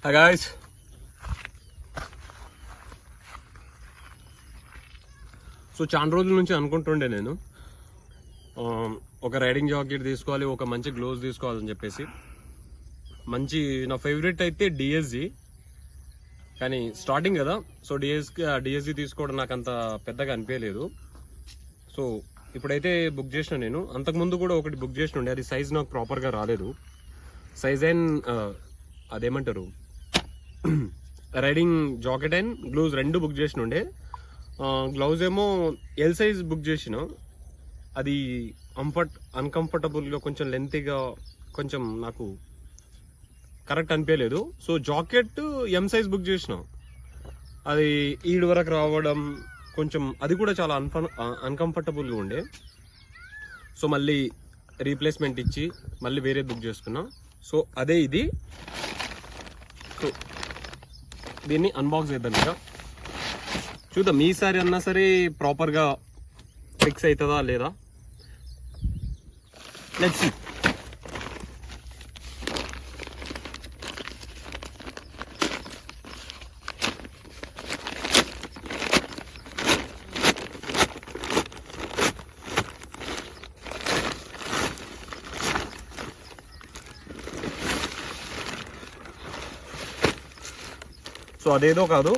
Hi guys, so చాలా రోజుల నుంచి అనుకుంటుండే నేను ఒక రైడింగ్ జాకెట్ తీసుకోవాలి, ఒక మంచి గ్లోవ్స్ తీసుకోవాలని చెప్పేసి. మంచి నా ఫేవరెట్ అయితే డిఎస్జి, కానీ స్టార్టింగ్ కదా, సో డిఎస్జి తీసుకోవడం నాకు అంత పెద్దగా అనిపించలేదు. సో ఇప్పుడైతే బుక్ చేసిన నేను. అంతకుముందు కూడా ఒకటి బుక్ చేసిన ఉండే, అది సైజ్ నాకు ప్రాపర్గా రాలేదు. సైజ్ అండ్ అదేమంటారు రైడింగ్ జాకెట్ అండ్ గ్లౌజ్ రెండు బుక్ చేసిన ఉండే. గ్లౌజ్ ఏమో ఎల్ సైజ్ బుక్ చేసిన, అది అన్కంఫర్టబుల్గా కొంచెం లెంతీగా కొంచెం నాకు కరెక్ట్ అనిపించలేదు. So jacket M size book చేసిన, అది ఈడు వరకు రావడం కొంచెం అది కూడా చాలా అన్కంఫర్టబుల్గా ఉండే. సో మళ్ళీ రీప్లేస్మెంట్ ఇచ్చి మళ్ళీ వేరే బుక్ చేసుకున్నా. సో అదే ఇది. సో దీన్ని అన్బాక్స్ చేద్దాం, ఇక చూద్దాం ఈసారి అన్నా సరే ప్రాపర్గా ఫిక్స్ అవుతుందా లేదా. Let's see. సో అదేదో కాదు,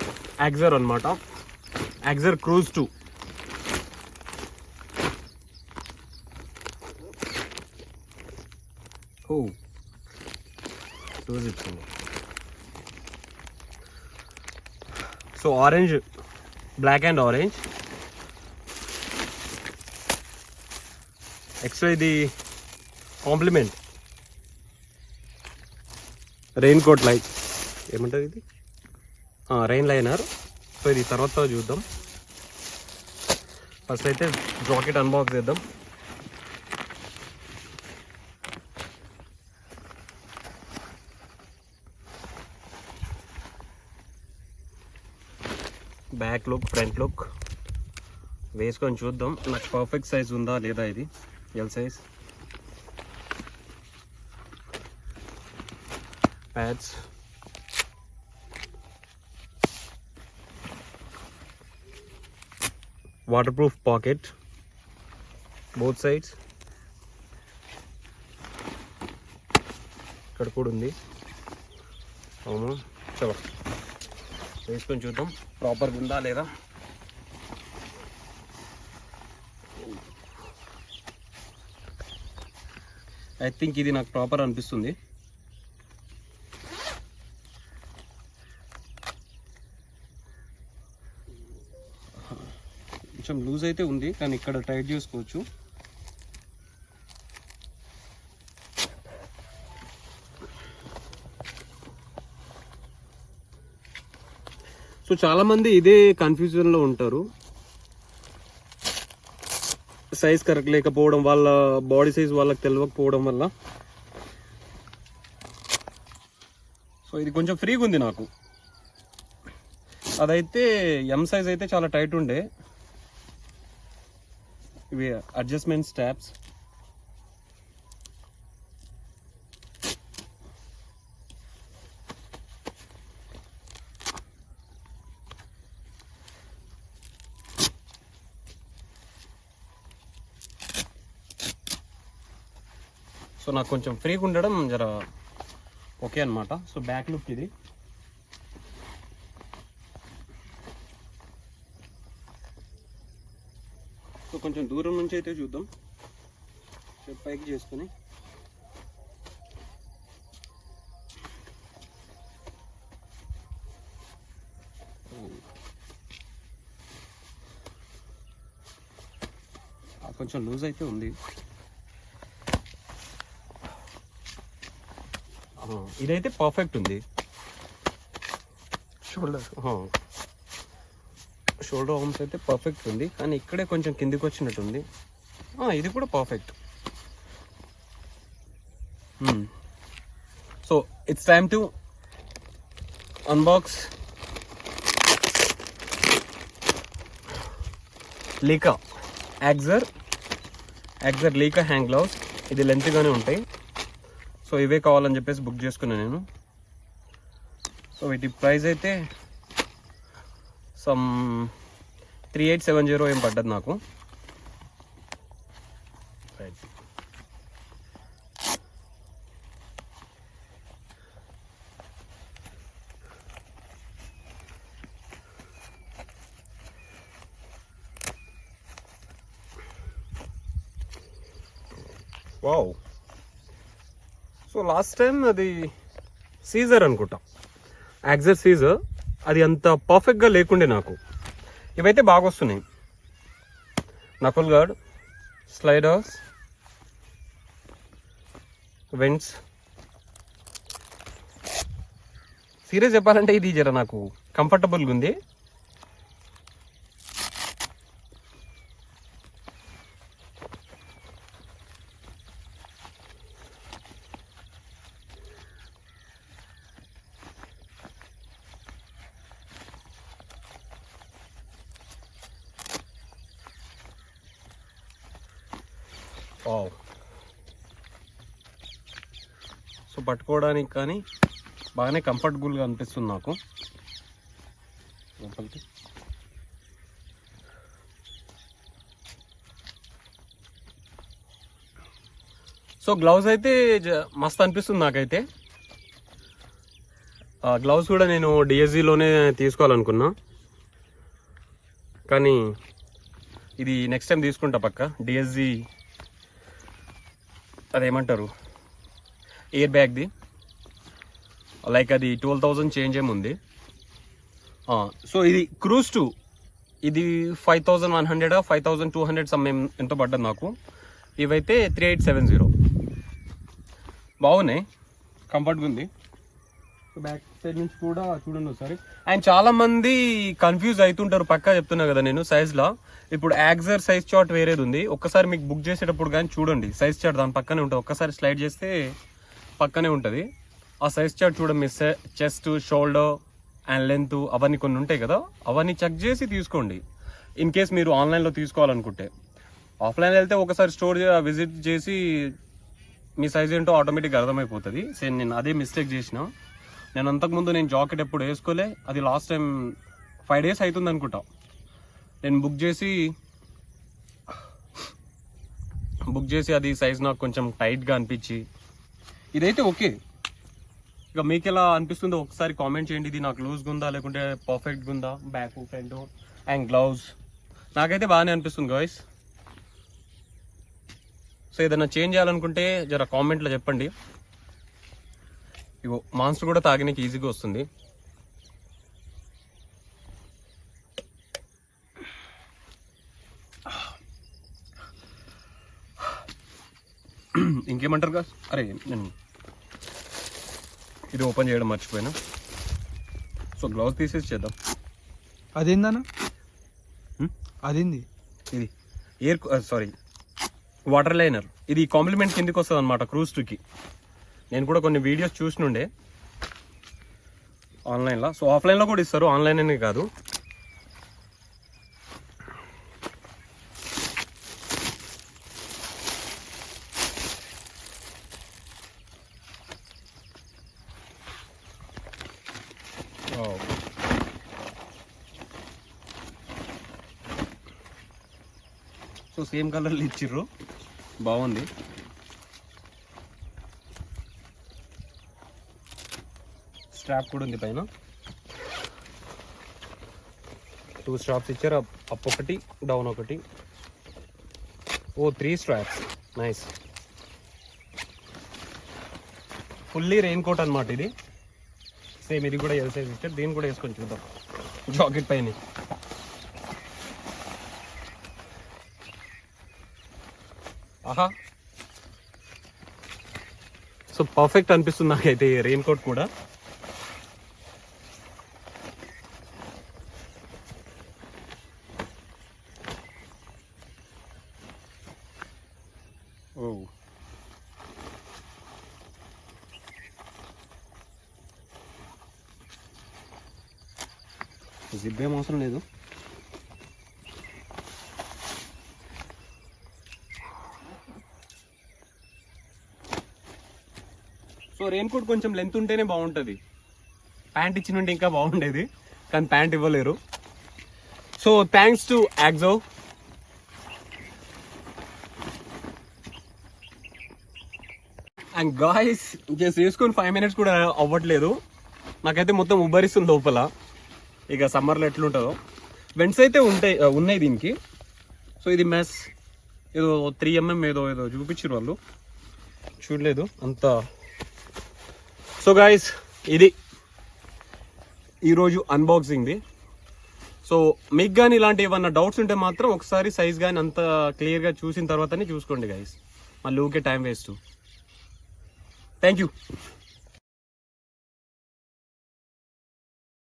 యాక్సర్ అనమాట, యాక్సర్ క్రూజ్ 2. క్రూజ్ ఇచ్చింది. So orange, black and orange. Extra ఇది కాంప్లిమెంట్ రెయిన్ కోట్ లైట్, ఏమంటారు ఇది, రెయిన్ లైనర్. సో ఇది తర్వాత చూద్దాం. ఫస్ట్ అయితే జాకెట్ అన్బాక్స్ చేద్దాం. బ్యాక్ లుక్, ఫ్రంట్ లుక్ వేసుకొని చూద్దాం నాకు పర్ఫెక్ట్ సైజ్ ఉందా లేదా. ఇది L size. Pads, waterproof pocket both sides. ఇక్కడ కూడా ఉంది. అవును, చలో వేసుకొని చూద్దాం ప్రాపర్గా ఉందా లేదా. ఐ థింక్ ఇది నాకు ప్రాపర్ అనిపిస్తుంది. కొంచెం లూజ్ అయితే ఉంది, కానీ ఇక్కడ టైట్ చేసుకోవచ్చు. సో చాలామంది ఇదే కన్ఫ్యూజన్లో ఉంటారు, సైజ్ కరెక్ట్ లేకపోవడం, వాళ్ళ బాడీ సైజ్ వాళ్ళకి తెలియకపోవడం వల్ల. సో ఇది కొంచెం ఫ్రీగా ఉంది నాకు. అదైతే ఎం సైజ్ అయితే చాలా టైట్ ఉండే. ఇవి అడ్జస్ట్మెంట్ స్టాప్స్. సో నాకు కొంచెం ఫ్రీగా ఉండడం జర ఓకే అనమాట. సో బ్యాక్ లుక్ ఇది. సో కొంచెం దూరం నుంచి అయితే చూద్దాం, పైకి చేసుకొని. కొంచెం లూజ్ అయితే ఉంది. ఇదైతే పర్ఫెక్ట్ ఉంది. షోల్డర్ ఆర్మ్స్ అయితే పర్ఫెక్ట్ ఉంది, కానీ ఇక్కడే కొంచెం కిందికి వచ్చినట్టుంది. ఇది కూడా perfect. So it's time to unbox లీకా యాక్సర్ లీకా hand gloves. ఇది లెంత్గానే ఉంటాయి. సో ఇవే కావాలని చెప్పేసి బుక్ చేసుకున్నాను నేను. సో వీటి ప్రైస్ అయితే సమ్ 3870 ఏం పడ్డది నాకు. Right. Wow. So last time అది సీజర్ అనుకుంటా, యాక్సర్ సీజర్, అది అంత పర్ఫెక్ట్గా లేకుండే నాకు. ఇవైతే బాగా వస్తున్నాయి. Knuckle guard, sliders, vents. Serious చెప్పాలంటే ఇది జర నాకు కంఫర్టబుల్గా ఉంది. సో పట్టుకోవడానికి కానీ బాగానే కంఫర్టబుల్గా అనిపిస్తుంది నాకు. లోపలికి సో గ్లౌజ్ అయితే మస్తు అనిపిస్తుంది నాకైతే. గ్లౌజ్ కూడా నేను డిఎస్జిలోనే తీసుకోవాలనుకున్నా, కానీ ఇది నెక్స్ట్ టైం తీసుకుంటా పక్క. డిఎస్జి అదేమంటారు, ఎయిర్ బ్యాగ్ది, లైక్ అది 12,000 చేంజ్ ఏముంది. సో ఇది క్రూజ్ 2, ఇది 5100 5200 సమ్ ఎంతో పడ్డది నాకు. ఇవైతే 3870. బాగున్నాయి, కంఫర్ట్గా ఉంది. బ్యాక్ సైడ్ నుంచి కూడా చూడండి ఒకసారి. అండ్ చాలా మంది కన్ఫ్యూజ్ అవుతుంటారు, పక్కా చెప్తున్నా కదా నేను సైజ్లో. ఇప్పుడు యాక్సర్ సైజ్ చార్ట్ వేరేది ఉంది, ఒక్కసారి మీకు బుక్ చేసేటప్పుడు కానీ చూడండి, సైజ్ చార్ట్ దాని పక్కనే ఉంటుంది. ఒక్కసారి స్లైడ్ చేస్తే పక్కనే ఉంటుంది ఆ సైజ్ చార్ట్. చూడండి, మీ చెస్ట్, షోల్డర్ అండ్ లెంత్ అవన్నీ కొన్ని ఉంటాయి కదా, అవన్నీ చెక్ చేసి తీసుకోండి. ఇన్ కేస్ మీరు ఆన్లైన్లో తీసుకోవాలనుకుంటే. ఆఫ్లైన్ వెళ్తే ఒకసారి స్టోర్ విజిట్ చేసి మీ సైజ్ ఏంటో ఆటోమేటిక్గా అర్థమైపోతుంది. సేమ్ నేను అదే మిస్టేక్ చేసిన. నేను అంతకుముందు నేను జాకెట్ ఎప్పుడు వేసుకోలే, అది లాస్ట్ టైం 5 days అవుతుంది అనుకుంటా నేను బుక్ చేసి అది సైజ్ నాకు కొంచెం టైట్గా అనిపించి. ఇదైతే ఓకే. ఇక మీకు ఎలా అనిపిస్తుందో ఒకసారి కామెంట్ చేయండి. ఇది నాకు లూజ్గా ఉందా లేకుంటే పర్ఫెక్ట్గా ఉందా, బ్యాక్ ఫ్రంట్ అండ్ గ్లౌజ్. నాకైతే బాగానే అనిపిస్తుంది గాయ్స్. సో ఏదైనా చేంజ్ చేయాలనుకుంటే జర కామెంట్లో చెప్పండి. ఇగో మాన్స్టర్ కూడా తాగడానికి ఈజీగా వస్తుంది. ఇంకేమంటారు గా? అరే నేను ఇది ఓపెన్ చేయడం మర్చిపోయినా. సో గ్లౌజ్ తీసేసి చేద్దాం. అదేందన్నా? అదేంది? ఇది వాటర్ లైనర్. ఇది కాంప్లిమెంట్ కిందకి వస్తుంది అనమాట క్రూజ్ 2కి. నేను కూడా కొన్ని వీడియోస్ చూసినుండే ఆన్లైన్లో. సో ఆఫ్లైన్లో కూడా ఇస్తారు, ఆన్లైన్ అనే కాదు. సో సేమ్ కలర్లు ఇచ్చిర్రు, బాగుంది. స్ట్రాప్ కూడా ఉంది పైన. 2 స్ట్రాప్స్ ఇచ్చారు, అప్ ఒకటి డౌన్ ఒకటి. 3 straps. Nice. Fully raincoat అనమాట ఇది. సేమ్ ఇది కూడా ఎల్ సైజ్ ఇచ్చారు. దీన్ని కూడా వేసుకొని చూద్దాం జాకెట్ పైన. ఆహా, సో పర్ఫెక్ట్ అనిపిస్తుంది నాకైతే ఈ రెయిన్ కోట్ కూడా. జిప్ ఏం అవసరం లేదు. సో రెయిన్ కోట్ కొంచెం లెంత్ ఉంటేనే బాగుంటుంది. ప్యాంట్ ఇచ్చినుంటే ఇంకా బాగుండేది, కానీ ప్యాంట్ ఇవ్వలేరు. సో థ్యాంక్స్ టు యాక్జో. అండ్ గాయ్స్ జస్ట్ వేసుకొని 5 minutes కూడా అవ్వట్లేదు, నాకైతే మొత్తం ఉబ్బరిస్తుంది లోపల. ఇక సమ్మర్లో ఎట్లుంటుందో. వెంట్స్ అయితే ఉన్నాయి దీనికి. సో ఇది మెస్ ఏదో 3 mm ఏదో చూపించారు వాళ్ళు, చూడలేదు అంత. సో గాయ్స్ ఇది ఈరోజు అన్బాక్సింగ్ది. సో మీకు కానీ ఇలాంటి ఏమన్నా డౌట్స్ ఉంటే మాత్రం ఒకసారి సైజ్ కానీ అంత క్లియర్గా చూసిన తర్వాతనే చూసుకోండి గాయ్స్, మళ్ళీ ఊకే టైం వేస్ట్. Thank you.